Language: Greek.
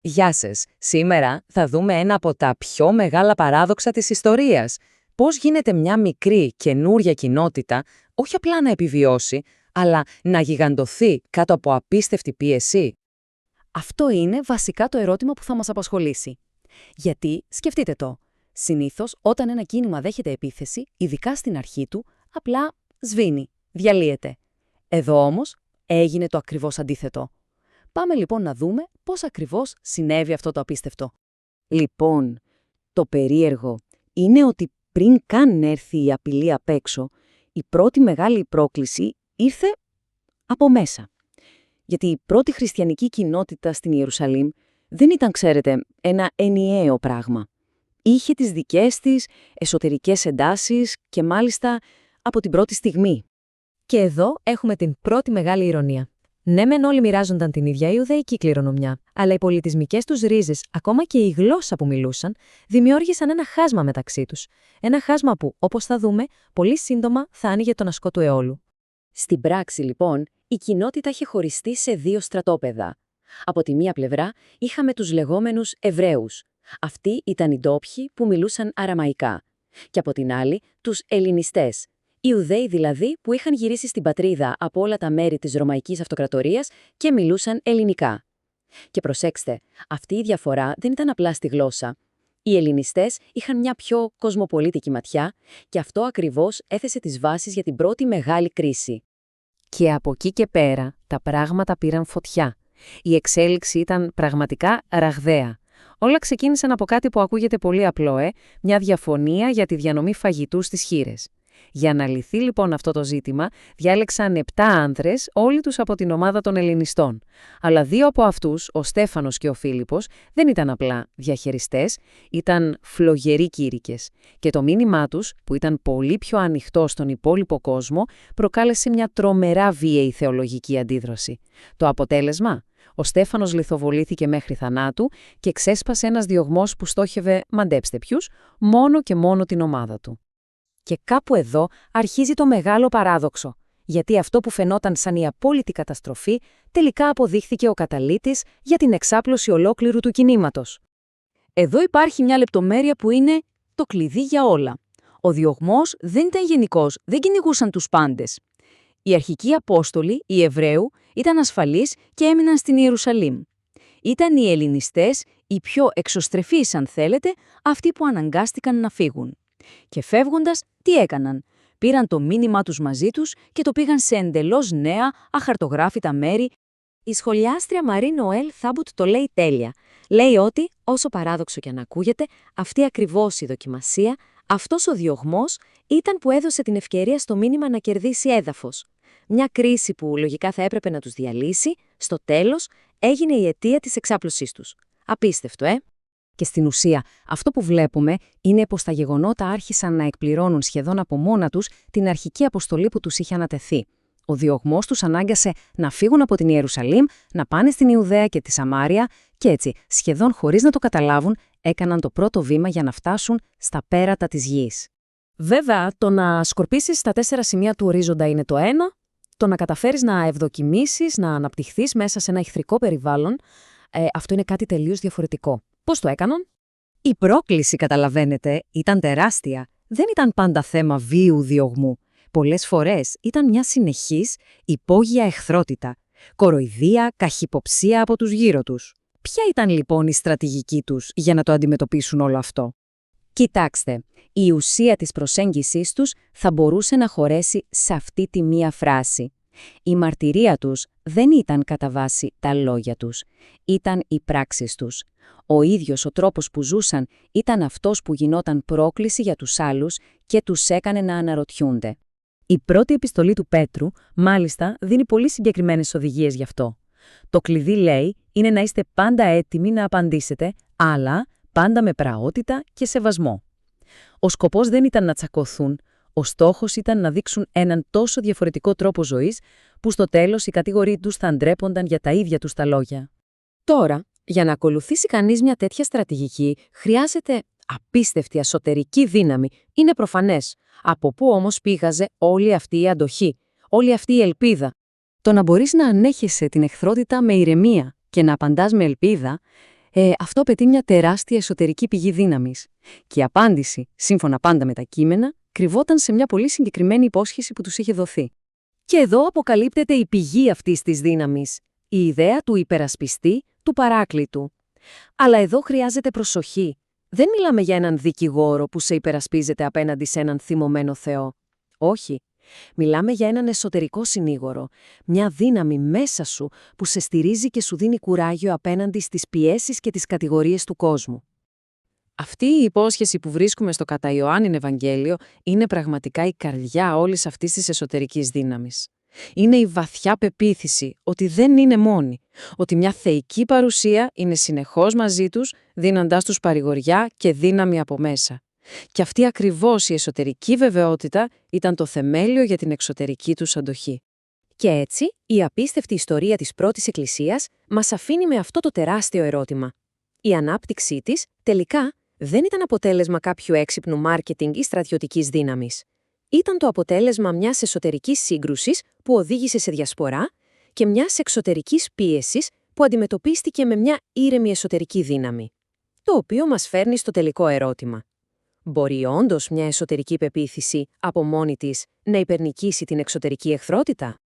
Γεια σας. Σήμερα θα δούμε ένα από τα πιο μεγάλα παράδοξα της ιστορίας. Πώς γίνεται μια μικρή καινούρια κοινότητα όχι απλά να επιβιώσει, αλλά να γιγαντωθεί κάτω από απίστευτη πίεση. Αυτό είναι βασικά το ερώτημα που θα μας απασχολήσει. Γιατί, σκεφτείτε το, συνήθως όταν ένα κίνημα δέχεται επίθεση, ειδικά στην αρχή του, απλά σβήνει, διαλύεται. Εδώ όμως έγινε το ακριβώς αντίθετο. Πάμε λοιπόν να δούμε πώς ακριβώς συνέβη αυτό το απίστευτο. Λοιπόν, το περίεργο είναι ότι πριν καν έρθει η απειλή απ' έξω, η πρώτη μεγάλη πρόκληση ήρθε από μέσα. Γιατί η πρώτη χριστιανική κοινότητα στην Ιερουσαλήμ δεν ήταν, ξέρετε, ένα ενιαίο πράγμα. Είχε τις δικές της εσωτερικές εντάσεις και μάλιστα από την πρώτη στιγμή. Και εδώ έχουμε την πρώτη μεγάλη ηρωνία. Ναι, μεν όλοι μοιράζονταν την ίδια Ιουδαϊκή κληρονομιά, αλλά οι πολιτισμικές τους ρίζες, ακόμα και η γλώσσα που μιλούσαν, δημιούργησαν ένα χάσμα μεταξύ τους. Ένα χάσμα που, όπως θα δούμε, πολύ σύντομα θα άνοιγε τον ασκό του αιώλου. Στην πράξη, λοιπόν, η κοινότητα είχε χωριστεί σε δύο στρατόπεδα. Από τη μία πλευρά είχαμε τους λεγόμενους Εβραίους. Αυτοί ήταν οι ντόπιοι που μιλούσαν αραμαϊκά. Και από την άλλη, τους Ελληνιστές. Ιουδαίοι δηλαδή που είχαν γυρίσει στην πατρίδα από όλα τα μέρη της Ρωμαϊκής Αυτοκρατορίας και μιλούσαν ελληνικά. Και προσέξτε, αυτή η διαφορά δεν ήταν απλά στη γλώσσα. Οι Ελληνιστές είχαν μια πιο κοσμοπολίτικη ματιά και αυτό ακριβώς έθεσε τις βάσεις για την πρώτη μεγάλη κρίση. Και από εκεί και πέρα τα πράγματα πήραν φωτιά. Η εξέλιξη ήταν πραγματικά ραγδαία. Όλα ξεκίνησαν από κάτι που ακούγεται πολύ απλό, μια διαφωνία για τη διανομή φαγητού στις χήρες. Για να λυθεί λοιπόν αυτό το ζήτημα, διάλεξαν 7 άνδρες, όλοι τους από την ομάδα των Ελληνιστών. Αλλά 2 από αυτούς, ο Στέφανος και ο Φίλιππος, δεν ήταν απλά διαχειριστές, ήταν φλογεροί κήρυκες. Και το μήνυμά τους, που ήταν πολύ πιο ανοιχτό στον υπόλοιπο κόσμο, προκάλεσε μια τρομερά βίαιη θεολογική αντίδραση. Το αποτέλεσμα? Ο Στέφανος λιθοβολήθηκε μέχρι θανάτου και ξέσπασε ένας διωγμός που στόχευε, μαντέψτε ποιους, μόνο και μόνο την ομάδα του. Και κάπου εδώ αρχίζει το μεγάλο παράδοξο, γιατί αυτό που φαινόταν σαν η απόλυτη καταστροφή τελικά αποδείχθηκε ο καταλύτης για την εξάπλωση ολόκληρου του κινήματος. Εδώ υπάρχει μια λεπτομέρεια που είναι το κλειδί για όλα. Ο διωγμός δεν ήταν γενικός, δεν κυνηγούσαν τους πάντες. Οι αρχικοί Απόστολοι, οι Εβραίου, ήταν ασφαλείς και έμειναν στην Ιερουσαλήμ. Ήταν οι Ελληνιστές, οι πιο εξωστρεφείς αν θέλετε, αυτοί που αναγκάστηκαν να φύγουν. Και φεύγοντας, τι έκαναν? Πήραν το μήνυμά τους μαζί τους και το πήγαν σε εντελώς νέα, αχαρτογράφητα μέρη. Η σχολιάστρια Μαρή Νοέλ Θάμπουτ το λέει τέλεια. Λέει ότι, όσο παράδοξο και αν ακούγεται, αυτή ακριβώς η δοκιμασία, αυτός ο διωγμός, ήταν που έδωσε την ευκαιρία στο μήνυμα να κερδίσει έδαφος. Μια κρίση που λογικά θα έπρεπε να τους διαλύσει, στο τέλος έγινε η αιτία της εξάπλωσής τους. Απίστευτο, Και στην ουσία, αυτό που βλέπουμε είναι πως τα γεγονότα άρχισαν να εκπληρώνουν σχεδόν από μόνα τους την αρχική αποστολή που τους είχε ανατεθεί. Ο διωγμός τους ανάγκασε να φύγουν από την Ιερουσαλήμ, να πάνε στην Ιουδαία και τη Σαμάρια και έτσι, σχεδόν χωρίς να το καταλάβουν, έκαναν το πρώτο βήμα για να φτάσουν στα πέρατα της γης. Βέβαια, το να σκορπίσεις τα 4 σημεία του ορίζοντα είναι το ένα, το να καταφέρεις να ευδοκιμήσεις, να αναπτυχθείς μέσα σε ένα εχθρικό περιβάλλον, αυτό είναι κάτι τελείως διαφορετικό. Πώς το έκαναν? Η πρόκληση, καταλαβαίνετε, ήταν τεράστια. Δεν ήταν πάντα θέμα βίαιου διωγμού. Πολλές φορές ήταν μια συνεχής, υπόγεια εχθρότητα. Κοροϊδία, καχυποψία από τους γύρω τους. Ποια ήταν λοιπόν η στρατηγική τους για να το αντιμετωπίσουν όλο αυτό? Κοιτάξτε, η ουσία της προσέγγισης τους θα μπορούσε να χωρέσει σε αυτή τη μία φράση. Η μαρτυρία τους δεν ήταν κατά βάση τα λόγια τους, ήταν οι πράξεις τους. Ο ίδιος ο τρόπος που ζούσαν ήταν αυτός που γινόταν πρόκληση για τους άλλους και τους έκανε να αναρωτιούνται. Η πρώτη επιστολή του Πέτρου, μάλιστα, δίνει πολύ συγκεκριμένες οδηγίες γι' αυτό. Το κλειδί, λέει, είναι να είστε πάντα έτοιμοι να απαντήσετε, αλλά πάντα με πραότητα και σεβασμό. Ο σκοπός δεν ήταν να τσακωθούν, ο στόχος ήταν να δείξουν έναν τόσο διαφορετικό τρόπο ζωής, που στο τέλος οι κατηγοροί τους θα ντρέπονταν για τα ίδια τους τα λόγια. Τώρα, για να ακολουθήσει κανείς μια τέτοια στρατηγική, χρειάζεται απίστευτη εσωτερική δύναμη. Είναι προφανές. Από πού όμως πήγαζε όλη αυτή η αντοχή, όλη αυτή η ελπίδα? Το να μπορείς να ανέχεσαι την εχθρότητα με ηρεμία και να απαντάς με ελπίδα, Αυτό απαιτεί μια τεράστια εσωτερική πηγή δύναμης. Και η απάντηση, σύμφωνα πάντα με τα κείμενα, κρυβόταν σε μια πολύ συγκεκριμένη υπόσχεση που τους είχε δοθεί. Και εδώ αποκαλύπτεται η πηγή αυτής της δύναμης, η ιδέα του υπερασπιστή, του παράκλητου. Αλλά εδώ χρειάζεται προσοχή. Δεν μιλάμε για έναν δικηγόρο που σε υπερασπίζεται απέναντι σε έναν θυμωμένο Θεό. Όχι. Μιλάμε για έναν εσωτερικό συνήγορο, μια δύναμη μέσα σου που σε στηρίζει και σου δίνει κουράγιο απέναντι στις πιέσεις και τις κατηγορίες του κόσμου. Αυτή η υπόσχεση που βρίσκουμε στο κατά Ιωάννην Ευαγγέλιο είναι πραγματικά η καρδιά όλης αυτής της εσωτερικής δύναμης. Είναι η βαθιά πεποίθηση ότι δεν είναι μόνοι, ότι μια θεϊκή παρουσία είναι συνεχώς μαζί τους, δίνοντάς τους παρηγοριά και δύναμη από μέσα. Και αυτή ακριβώς η εσωτερική βεβαιότητα ήταν το θεμέλιο για την εξωτερική τους αντοχή. Και έτσι, η απίστευτη ιστορία της πρώτης Εκκλησίας μας αφήνει με αυτό το τεράστιο ερώτημα. Η ανάπτυξή της, τελικά, δεν ήταν αποτέλεσμα κάποιου έξυπνου μάρκετινγκ ή στρατιωτικής δύναμης. Ήταν το αποτέλεσμα μιας εσωτερικής σύγκρουσης που οδήγησε σε διασπορά και μιας εξωτερικής πίεσης που αντιμετωπίστηκε με μια ήρεμη εσωτερική δύναμη. Το οποίο μας φέρνει στο τελικό ερώτημα. Μπορεί όντως μια εσωτερική πεποίθηση από μόνη της να υπερνικήσει την εξωτερική εχθρότητα?